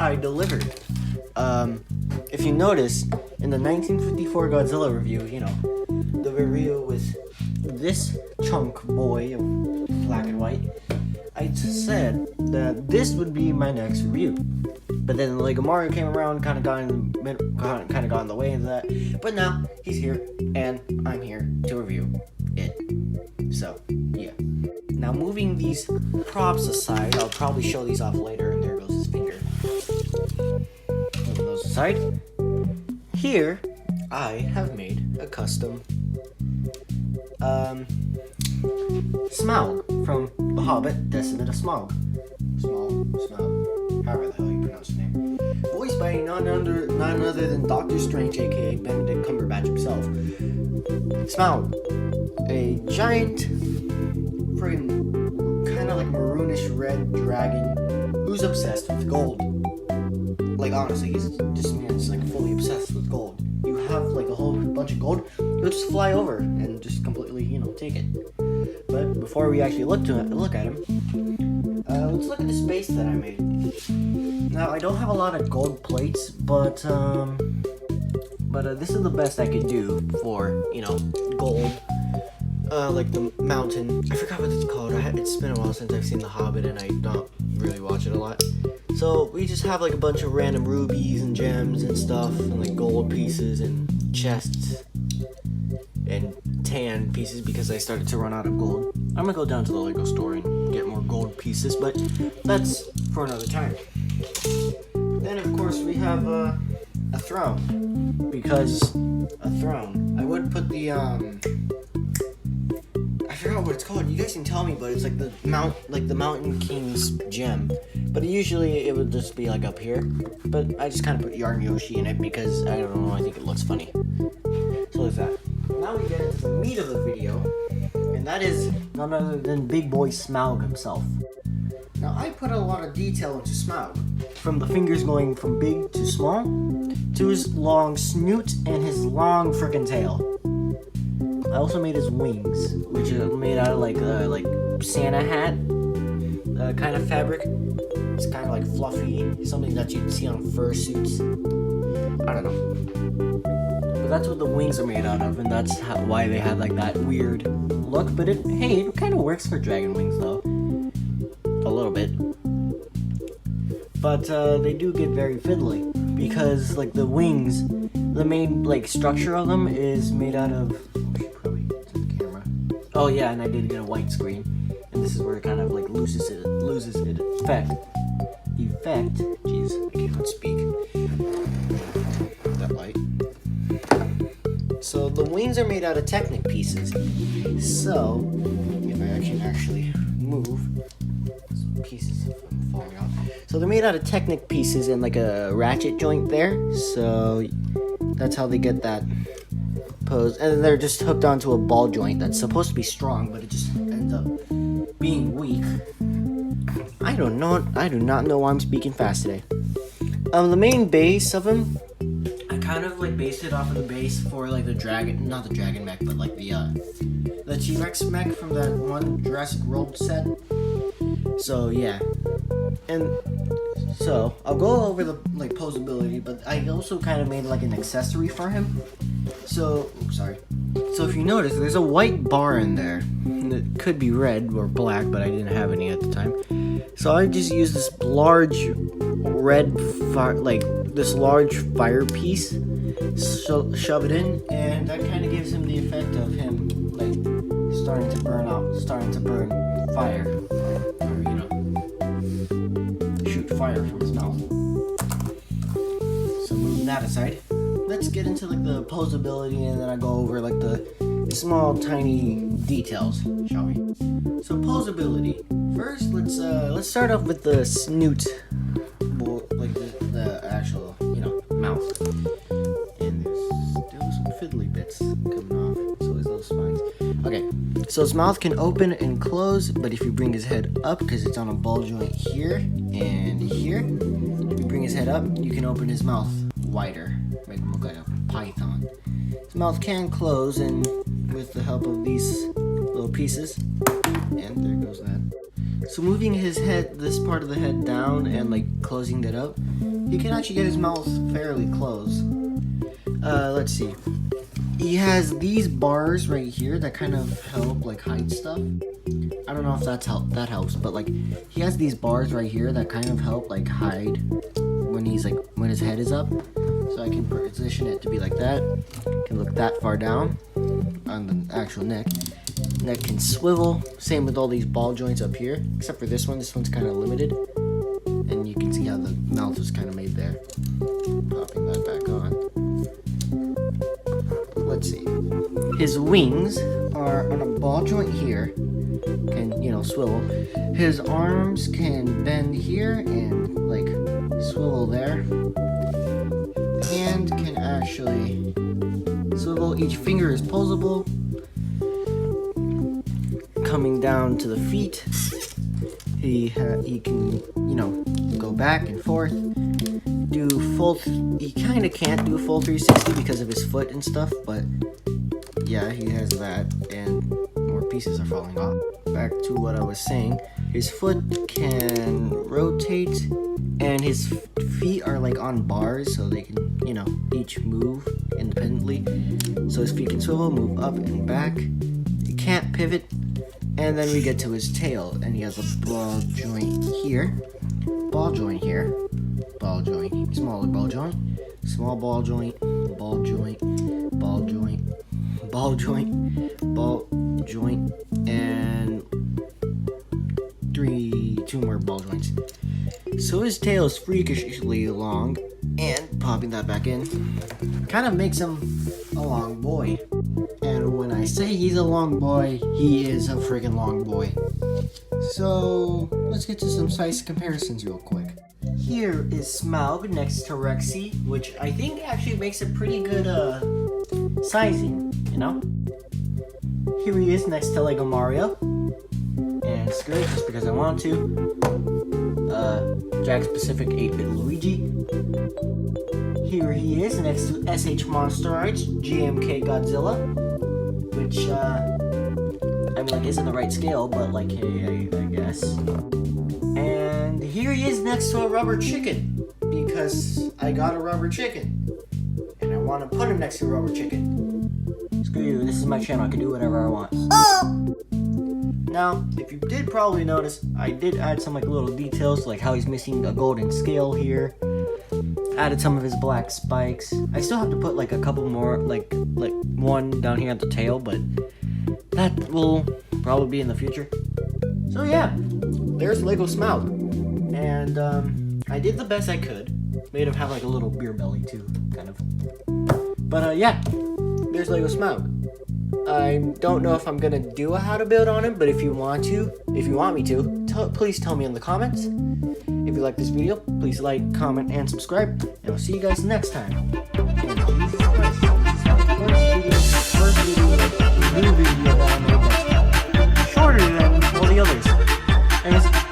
I delivered. If you notice, in the 1954 Godzilla review, the review was this chunk boy of black and white. I said that this would be my next review. But then Lego Mario came around, kind of got in the way of that. But now he's here, and I'm here to review it. So yeah. Now moving these props aside, I'll probably show these off later. And there goes his finger. Moving those aside. Here, I have made a custom Smaug from The Hobbit, Descendant of Smaug. Smaug, however the hell you pronounce his name. Voiced by none other than Doctor Strange, aka Benedict Cumberbatch himself. Smaug, a giant, friggin' kind of like maroonish red dragon who's obsessed with gold. Like honestly, he's like fully obsessed with gold. You have like a whole bunch of gold, he'll just fly over and just completely, take it. But before we actually look at him, let's look at this base that I made. Now I don't have a lot of gold plates, but this is the best I could do for gold. Like the mountain. I forgot what it's called. It's been a while since I've seen The Hobbit, and I don't really watch it a lot. So we just have like a bunch of random rubies and gems and stuff, and like gold pieces and chests and tan pieces because I started to run out of gold. I'm gonna go down to the Lego store and get more gold pieces, but that's for another time. Then of course we have a throne, because a throne. I would put the I forgot what it's called. You guys can tell me, but it's like the Mountain King's gem. But usually it would just be like up here. But I just kind of put Yarn Yoshi in it because I don't know. I think it looks funny. So there's that. Now we get into the meat of the video, and that is none other than Big Boy Smaug himself. Now I put a lot of detail into Smaug, from the fingers going from big to small, to his long snoot and his long frickin' tail. I also made his wings, which are made out of like Santa hat kind of fabric. It's kind of like fluffy, something that you'd see on fursuits. I don't know. But that's what the wings are made out of, and that's why they have like that weird look. But it kind of works for dragon wings though, a little bit. But they do get very fiddly because like the wings, the main like structure of them is made out of. Oh yeah, and I did get a white screen, and this is where it kind of like loses its effect. Jeez, I cannot speak. That light. So the wings are made out of Technic pieces. So if I can actually move, some pieces from falling off. So they're made out of Technic pieces and like a ratchet joint there. So that's how they get that pose, and then they're just hooked onto a ball joint that's supposed to be strong, but it just ends up being weak. I do not know why I'm speaking fast today. The main base of him, I kind of like based it off of the base for like the dragon, not the dragon mech, but like the T-Rex mech from that one Jurassic World set. So yeah, and so I'll go over the like posability, but I also kind of made like an accessory for him. So, So if you notice, there's a white bar in there. It could be red or black, but I didn't have any at the time. So I just used this large red large fire piece, shove it in, and that kind of gives him the effect of him like starting to burn fire, or shoot fire from his mouth. So moving that aside, let's get into like the posability, and then I go over like the small tiny details, shall we? So posability. First, let's start off with the snoot, like the actual mouth. And there's still some fiddly bits coming off. So there's those spines. Okay, so his mouth can open and close, but if you bring his head up, because it's on a ball joint here and here, if you bring his head up, you can open his mouth wider, make him look like a python. His mouth can close, and with the help of these little pieces, and there goes that. So moving his head, this part of the head down, and like closing that up, he can actually get his mouth fairly closed. Let's see. He has these bars right here that kind of help like hide stuff. I don't know if that helps, but like he has these bars right here that kind of help like hide when his head is up. So I can position it to be like that. Can look that far down on the actual neck. Neck can swivel. Same with all these ball joints up here, except for this one. This one's kind of limited, and you can see how the mouth was kind of made there. Popping that back on. Let's see. His wings are on a ball joint here. Can, swivel. His arms can bend here and like swivel there. Hand can actually swivel. Each finger is posable. Coming down to the feet, he can go back and forth. Do full. He kind of can't do full 360 because of his foot and stuff, but yeah, he has that, and more pieces are falling off. Back to what I was saying, his foot can rotate, and his feet are like on bars, so they can, each move independently. So his feet can swivel, move up and back. He can't pivot. And then we get to his tail, and he has a ball joint here, ball joint here, ball joint, smaller ball joint, small ball joint, ball joint, ball joint, ball joint, ball joint, and two more ball joints. So his tail is freakishly long, and popping that back in kind of makes him a long boy. And when I say he's a long boy, he is a freaking long boy. So let's get to some size comparisons real quick. Here is Smaug next to Rexy, which I think actually makes a pretty good sizing, Here he is next to Lego Mario. And screw it, just because I want to. Jack Specific 8-bit Luigi. Here he is next to SH Monster Arts, GMK Godzilla. Which, isn't the right scale, but hey, I guess. And here he is next to a rubber chicken, because I got a rubber chicken, and I want to put him next to a rubber chicken. Screw you, this is my channel, I can do whatever I want. Now, if you did probably notice, I did add some little details, like how he's missing a golden scale here. Added some of his black spikes. I still have to put a couple more, like one down here at the tail, but that will probably be in the future. So yeah, there's Lego Smaug. And I did the best I could. Made him have a little beer belly too, kind of. But yeah, there's Lego Smaug. I don't know if I'm gonna do a how to build on him, but if you want me to, please tell me in the comments. If you like this video, please like, comment, and subscribe, and I'll see you guys next time. And Jesus Christ, first video, new video that I made that's shorter than all the others. Anyways,